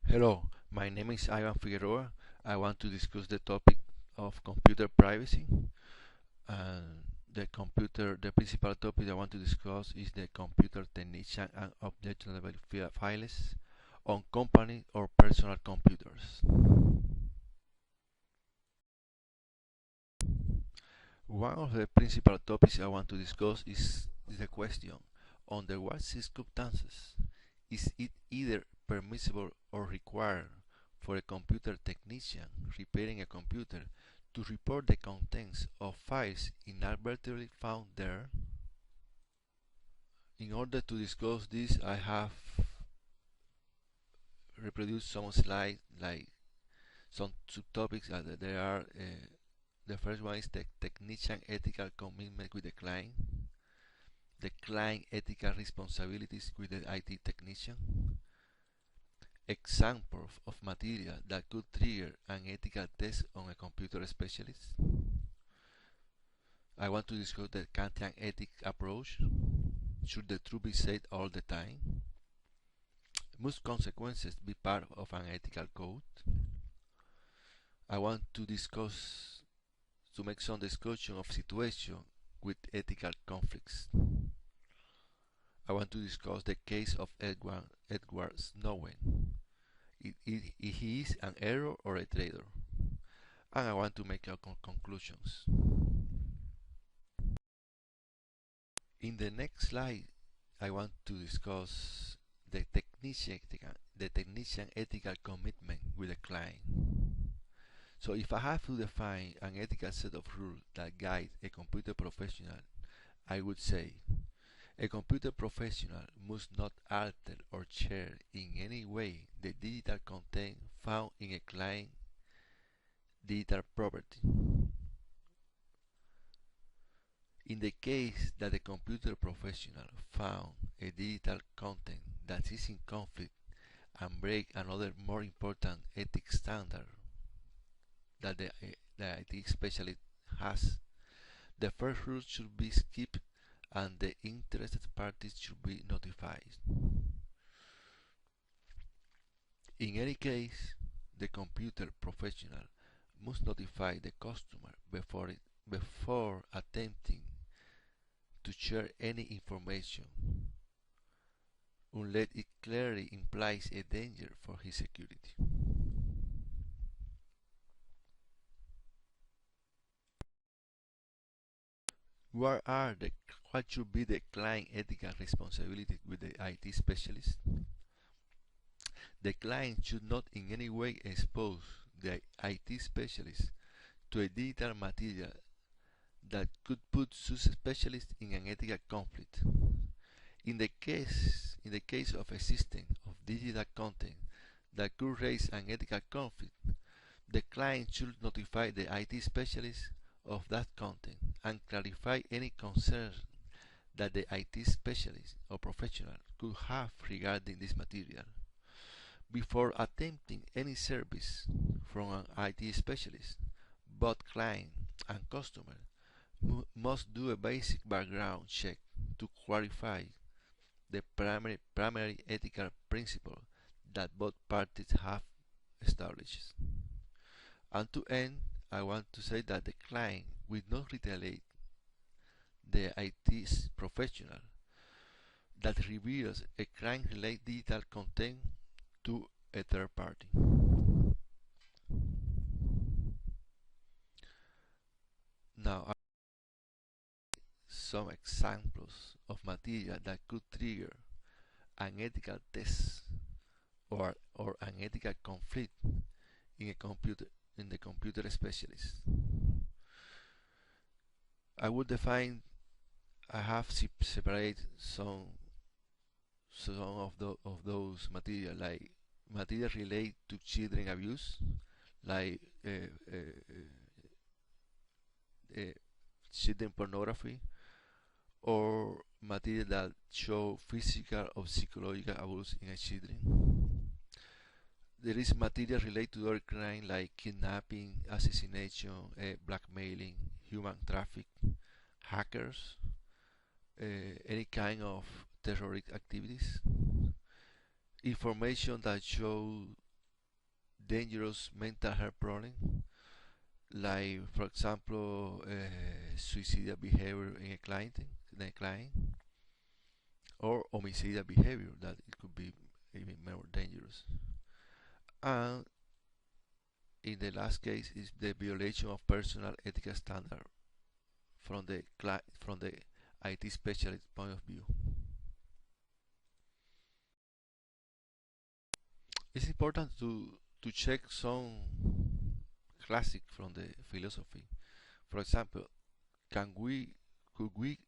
Hello, my name is Ivan Figueroa. I want to discuss the topic of computer privacy. And the principal topic I want to discuss is the computer technician and object level files on company or personal computers. One of the principal topics I want to discuss is the question, under what circumstances is it either permissible or required for a computer technician repairing a computer to report the contents of files inadvertently found there? In order to discuss this, I have reproduced some slides like some subtopics that there are. The first one is the technician ethical commitment with the client ethical responsibilities with the IT technician, examples of material that could trigger an ethical test on a computer specialist. I want to discuss the Kantian ethic approach. Should the truth be said all the time? Must consequences be part of an ethical code? I want to make some discussion of situation with ethical conflicts. I want to discuss the case of Edward Snowden. If he is an error or a traitor. And I want to make conclusions. In the next slide, I want to discuss the technician ethical commitment with the client. So if I have to define an ethical set of rules that guide a computer professional, I would say a computer professional must not alter or share in any way the digital content found in a client digital property. In the case that the computer professional found a digital content that is in conflict and break another more important ethics standard that the IT specialist has, the first rule should be skipped and the interested parties should be notified. In any case, the computer professional must notify the customer before attempting to share any information, unless it clearly implies a danger for his security. What should be the client ethical responsibility with the IT specialist? The client should not in any way expose the IT specialist to a digital material that could put such specialist in an ethical conflict. In the case of a system of digital content that could raise an ethical conflict, the client should notify the IT specialist of that content and clarify any concerns that the IT specialist or professional could have regarding this material. Before attempting any service from an IT specialist, both client and customer must do a basic background check to clarify the primary ethical principle that both parties have established. And to end, I want to say that the client will not retaliate the IT professional that reveals a crime-related digital content to a third party. Now, some examples of material that could trigger an ethical test or an ethical conflict in a computer in the computer specialist. I would define I have separated some of those material like material related to children abuse like uh, children pornography or material that show physical or psychological abuse in a children. There is material related to other crime like kidnapping, assassination, blackmailing, human trafficking, hackers, any kind of terrorist activities. Information that show dangerous mental health problem, like for example suicidal behavior in a client, or homicidal behavior that it could be even more dangerous. And in the last case is the violation of personal ethical standard from the IT specialist point of view. It's important to check some classic from the philosophy. For example, can we could we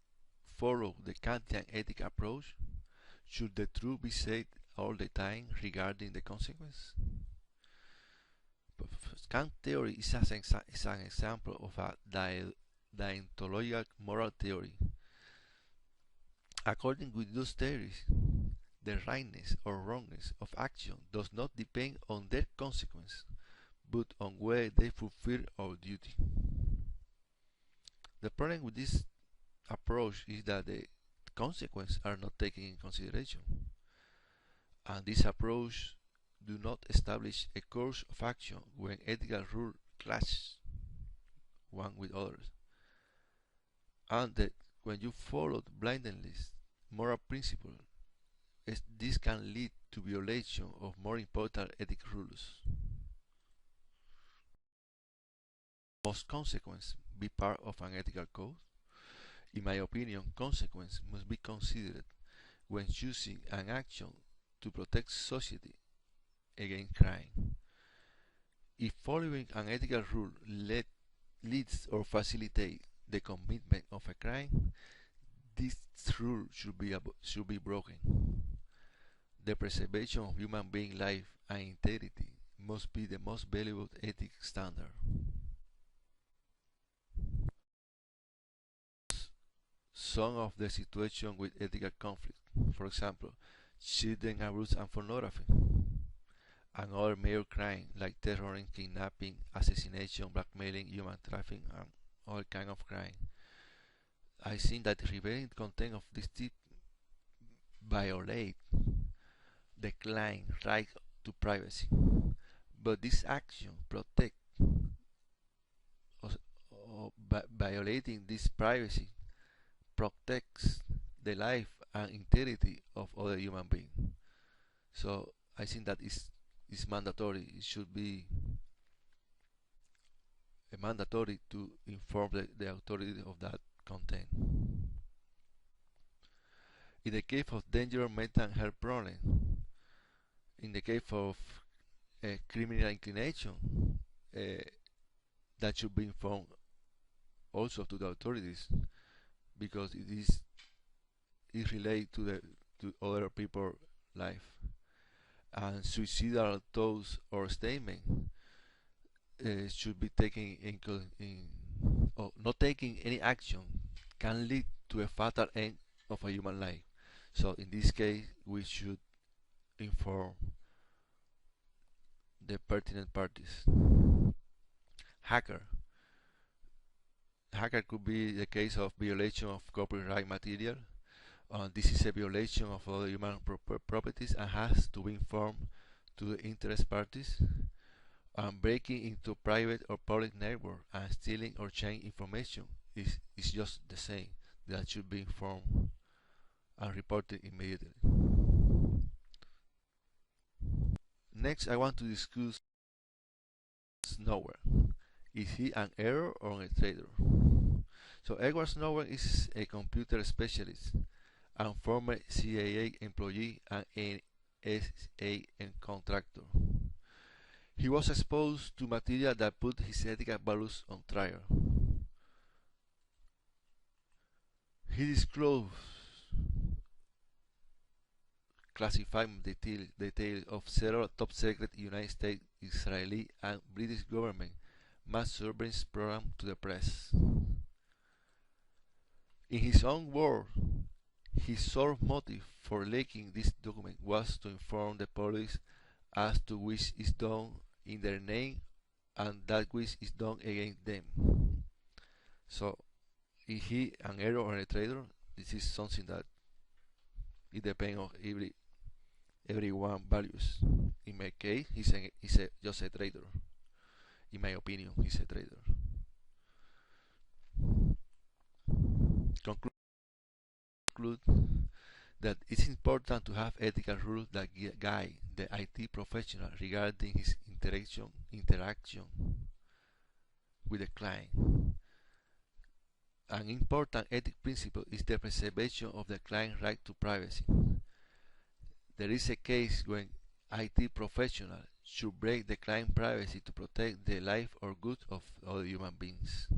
follow the Kantian ethic approach? Should the truth be said all the time regarding the consequence? Kant theory is an example of a deontological moral theory. According with those theories, the rightness or wrongness of action does not depend on their consequence, but on whether they fulfill our duty. The problem with this approach is that the consequences are not taken in consideration, and this approach do not establish a course of action when ethical rules clash one with others, and that when you follow blindly moral principles, this can lead to violation of more important ethical rules. Must consequence be part of an ethical code? In my opinion, consequence must be considered when choosing an action to protect society against crime. If following an ethical rule leads or facilitates the commitment of a crime, this rule should be broken. The preservation of human being life and integrity must be the most valuable ethic standard. Some of the situations with ethical conflict, for example, children abuse and pornography, and other major crimes like terrorism, kidnapping, assassination, blackmailing, human trafficking, and all kind of crime. I think that revealing content of this type violate the client's right to privacy, but this action protect violating this privacy protects the life and integrity of other human beings. So I think that is mandatory. It should be mandatory to inform the authority of that content. In the case of dangerous mental health problem, in the case of criminal inclination, that should be informed also to the authorities, because it related to other people's life. And suicidal thoughts or statement should be taken or not taking any action can lead to a fatal end of a human life. So in this case, we should inform the pertinent parties. Hacker could be the case of violation of copyright material. This is a violation of other human properties and has to be informed to the interest parties. Breaking into private or public network and stealing or changing information is just the same. That should be informed and reported immediately. Next, I want to discuss Snowden. Is he an error or a traitor? So Edward Snowden is a computer specialist and former CIA employee and NSA contractor. He was exposed to material that put his ethical values on trial. He disclosed classified details of several top-secret United States, Israeli, and British government mass surveillance programs to the press. In his own words, his sole motive for leaking this document was to inform the police as to which is done in their name and that which is done against them. So, is he an error or a traitor? This is something that it depends on every everyone values. In my case, just a trader. In my opinion, he's a trader. Conclude that it's important to have ethical rules that guide the IT professional regarding his interaction with the client. An important ethic principle is the preservation of the client's right to privacy. There is a case when IT professionals should break the client privacy to protect the life or good of other human beings.